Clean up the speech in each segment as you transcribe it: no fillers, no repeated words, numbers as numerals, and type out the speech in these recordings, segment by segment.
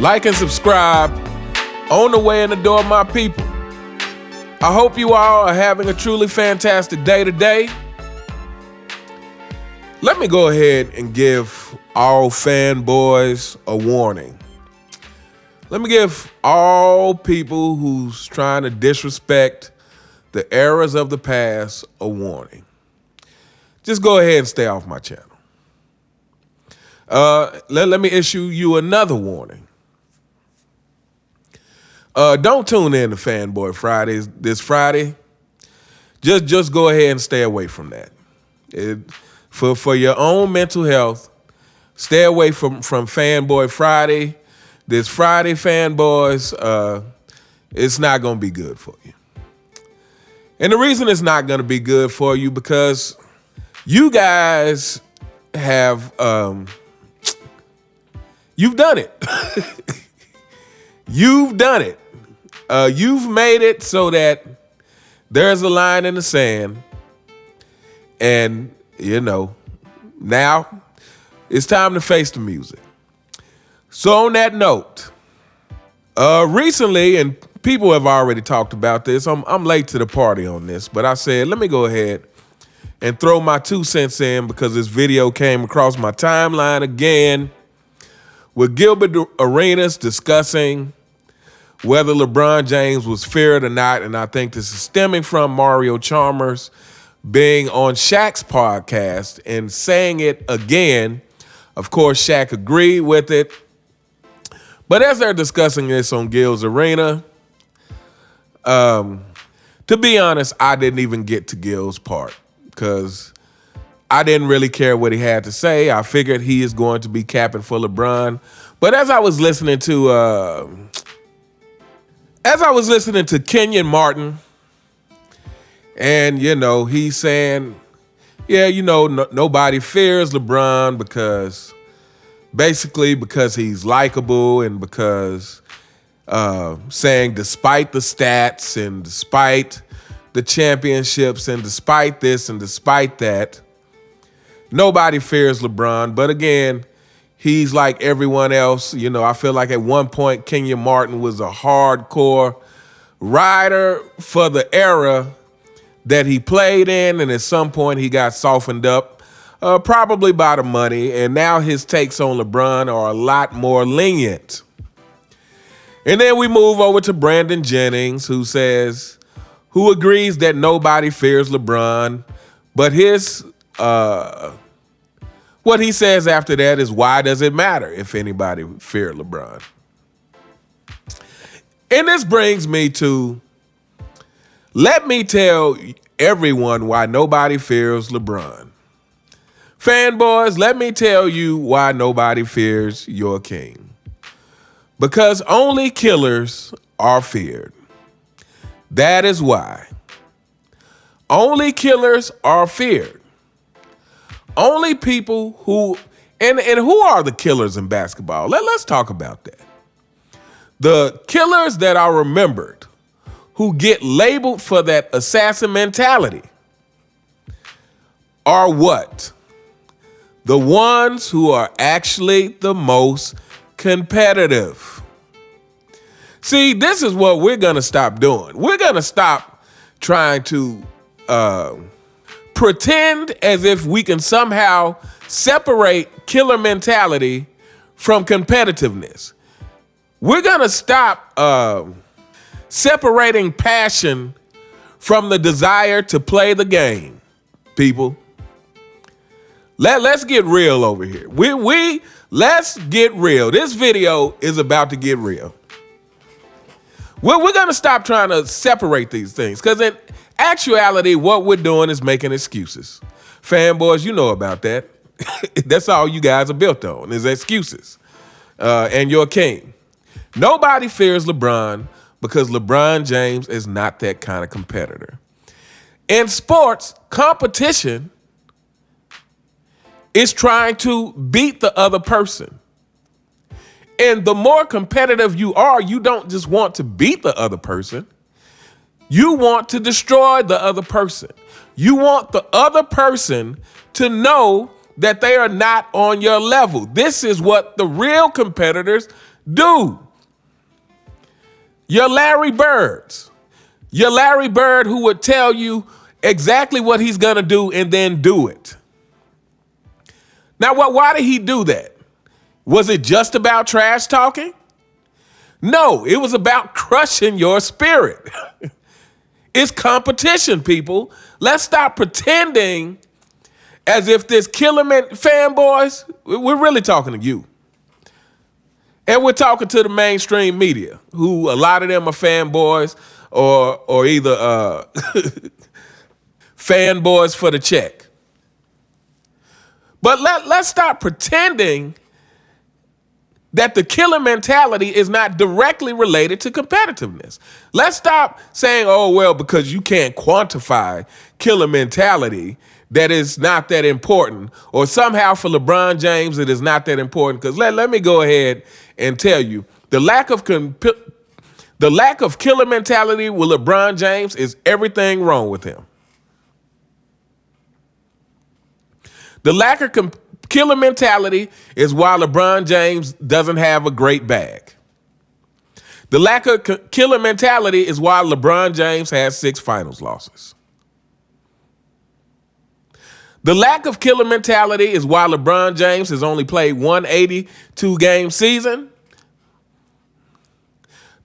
like and subscribe on the way in the door, my people. I hope you all are having a truly fantastic day today. Let me go ahead and give all fanboys a warning. Let me give all people who's trying to disrespect the eras of the past a warning. Just go ahead and stay off my channel. Let me issue you another warning. Don't tune in to Fanboy Fridays this Friday. Just go ahead and stay away from that. For your own mental health, stay away from Fanboy Friday. This Friday, fanboys, it's not going to be good for you. And the reason it's not going to be good for you because you guys have, you've done it. You've done it. You've made it so that there's a line in the sand. And, now it's time to face the music. So on that note, recently, and people have already talked about this, I'm late to the party on this, but I said, let me go ahead and throw my 2 cents in because this video came across my timeline again with Gilbert Arenas discussing whether LeBron James was feared or not, and I think this is stemming from Mario Chalmers being on Shaq's podcast and saying it again. Of course, Shaq agreed with it. But as they're discussing this on Gil's Arena, to be honest, I didn't even get to Gil's part because I didn't really care what he had to say. I figured he is going to be capping for LeBron. But as I was listening to Kenyon Martin, and he's saying, nobody fears LeBron because he's likable and because saying despite the stats and despite the championships and despite this and despite that, nobody fears LeBron. But again, he's like everyone else. I feel like at one point Kenyon Martin was a hardcore rider for the era that he played in, and at some point he got softened up. Probably by the money, and now his takes on LeBron are a lot more lenient. And then we move over to Brandon Jennings, who agrees that nobody fears LeBron, but what he says after that is, why does it matter if anybody feared LeBron? And this brings me to, let me tell everyone why nobody fears LeBron. Fanboys, let me tell you why nobody fears your king. Because only killers are feared. That is why. Only killers are feared. Only people who, and who are the killers in basketball? Let's talk about that. The killers that are remembered, who get labeled for that assassin mentality, are what? The ones who are actually the most competitive. See, this is what we're going to stop doing. We're going to stop trying to pretend as if we can somehow separate killer mentality from competitiveness. We're going to stop separating passion from the desire to play the game, people. Let's get real over here. Let's get real. This video is about to get real. We're going to stop trying to separate these things because in actuality, what we're doing is making excuses. Fanboys, you know about that. That's all you guys are built on is excuses. And your king. Nobody fears LeBron because LeBron James is not that kind of competitor. In sports, competition is trying to beat the other person. And the more competitive you are, you don't just want to beat the other person. You want to destroy the other person. You want the other person to know that they are not on your level. This is what the real competitors Do. Your Larry Birds. Your Larry Bird who would tell you exactly what he's going to do and then do it. Now, why did he do that? Was it just about trash talking? No, it was about crushing your spirit. It's competition, people. Let's stop pretending as if this Killerman fanboys, we're really talking to you. And we're talking to the mainstream media, who a lot of them are fanboys or either fanboys for the check. But let's stop pretending that the killer mentality is not directly related to competitiveness. Let's stop saying, oh, well, because you can't quantify killer mentality, that is not that important. Or somehow for LeBron James, it is not that important. Because let me go ahead and tell you, the lack of killer mentality with LeBron James is everything wrong with him. The lack of killer mentality is why LeBron James doesn't have a great bag. The lack of killer mentality is why LeBron James has 6 finals losses. The lack of killer mentality is why LeBron James has only played 182 game season.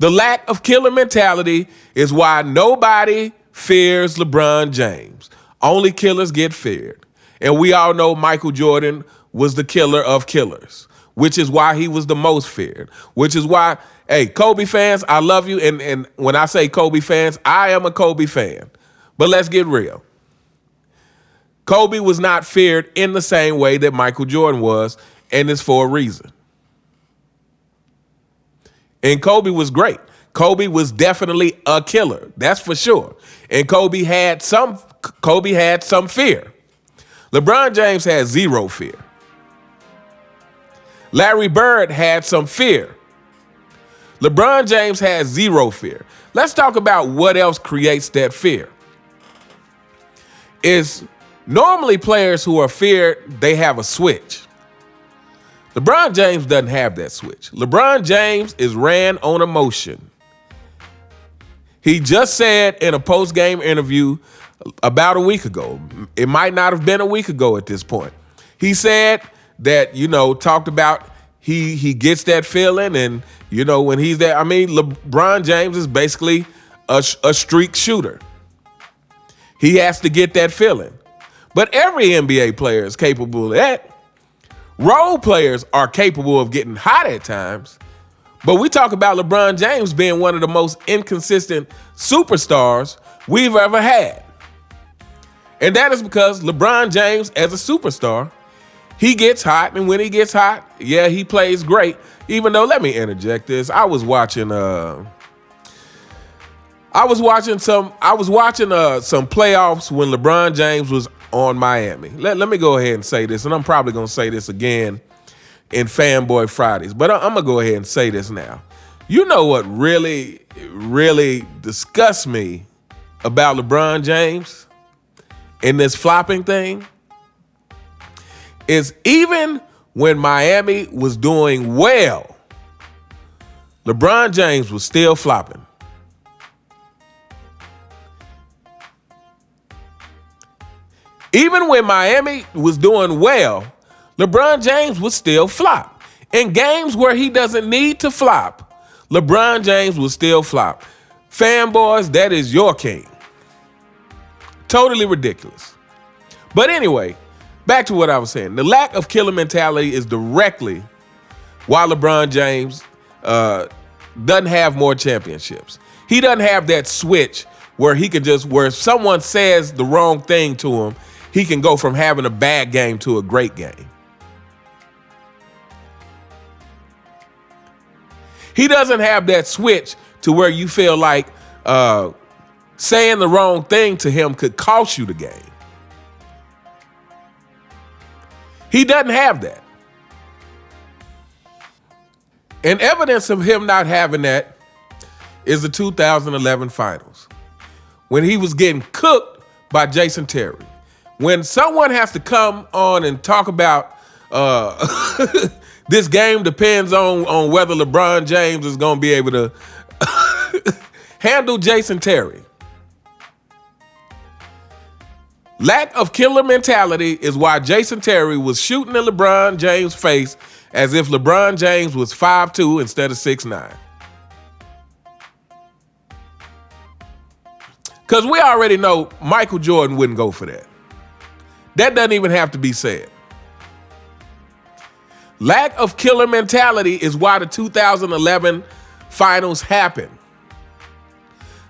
The lack of killer mentality is why nobody fears LeBron James. Only killers get feared. And we all know Michael Jordan was the killer of killers, which is why he was the most feared, which is why, hey, Kobe fans, I love you. And when I say Kobe fans, I am a Kobe fan. But let's get real. Kobe was not feared in the same way that Michael Jordan was, and it's for a reason. And Kobe was great. Kobe was definitely a killer, that's for sure. And Kobe had some fear. LeBron James had 0 fear. Larry Bird had some fear. LeBron James has 0 fear. Let's talk about what else creates that fear. Is normally players who are feared, they have a switch. LeBron James doesn't have that switch. LeBron James is ran on emotion. He just said in a post-game interview about a week ago, it might not have been a week ago at this point. He said that, talked about he gets that feeling and, when he's there. I mean, LeBron James is basically a streak shooter. He has to get that feeling. But every NBA player is capable of that. Role players are capable of getting hot at times. But we talk about LeBron James being one of the most inconsistent superstars we've ever had. And that is because LeBron James, as a superstar, he gets hot, and when he gets hot, yeah, he plays great. Even though, let me interject this, I was watching some playoffs when LeBron James was on Miami. Let me go ahead and say this, and I'm probably going to say this again in Fanboy Fridays, but I'm going to go ahead and say this now. You know what really, really disgusts me about LeBron James in this flopping thing? Is even when Miami was doing well, LeBron James was still flopping. Even when Miami was doing well, LeBron James would still flop. In games where he doesn't need to flop, LeBron James will still flop. Fanboys, that is your king. Totally ridiculous. But anyway, back to what I was saying. The lack of killer mentality is directly why LeBron James doesn't have more championships. He doesn't have that switch where he can where if someone says the wrong thing to him, he can go from having a bad game to a great game. He doesn't have that switch to where you feel like saying the wrong thing to him could cost you the game. He doesn't have that. And evidence of him not having that is the 2011 finals, when he was getting cooked by Jason Terry. When someone has to come on and talk about This game depends on whether LeBron James is going to be able to handle Jason Terry. Lack of killer mentality is why Jason Terry was shooting in LeBron James' face as if LeBron James was 5'2" instead of 6'9". Because we already know Michael Jordan wouldn't go for that. That doesn't even have to be said. Lack of killer mentality is why the 2011 finals happened.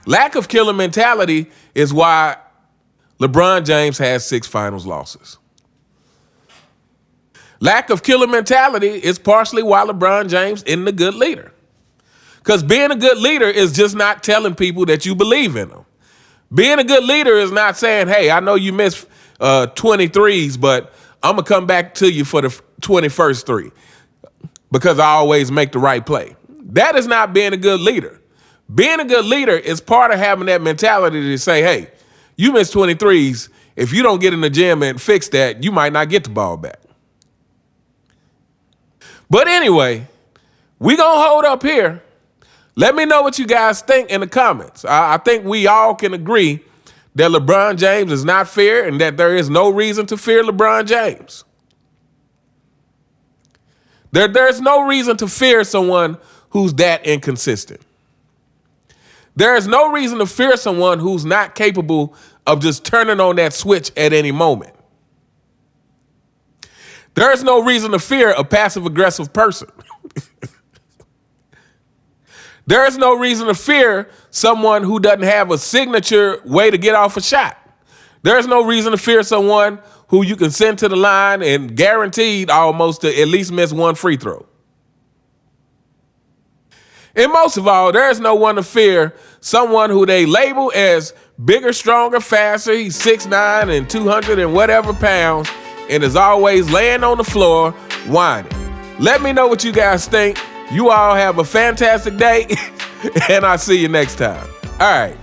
Lack of killer mentality is why LeBron James has 6 finals losses. Lack of killer mentality is partially why LeBron James isn't a good leader. Because being a good leader is just not telling people that you believe in them. Being a good leader is not saying, hey, I know you missed 23s, but I'm going to come back to you for the 21st three because I always make the right play. That is not being a good leader. Being a good leader is part of having that mentality to say, hey, you missed 23s. If you don't get in the gym and fix that, you might not get the ball back. But anyway, we going to hold up here. Let me know what you guys think in the comments. I think we all can agree that LeBron James is not fair and that there is no reason to fear LeBron James. There's no reason to fear someone who's that inconsistent. There is no reason to fear someone who's not capable of just turning on that switch at any moment. There's no reason to fear a passive-aggressive person. There is no reason to fear someone who doesn't have a signature way to get off a shot. There's no reason to fear someone who you can send to the line and guaranteed almost to at least miss one free throw. And most of all, there's no one to fear someone who they label as bigger, stronger, faster. He's 6'9" and 200 and whatever pounds and is always laying on the floor whining. Let me know what you guys think. You all have a fantastic day, and I'll see you next time. All right.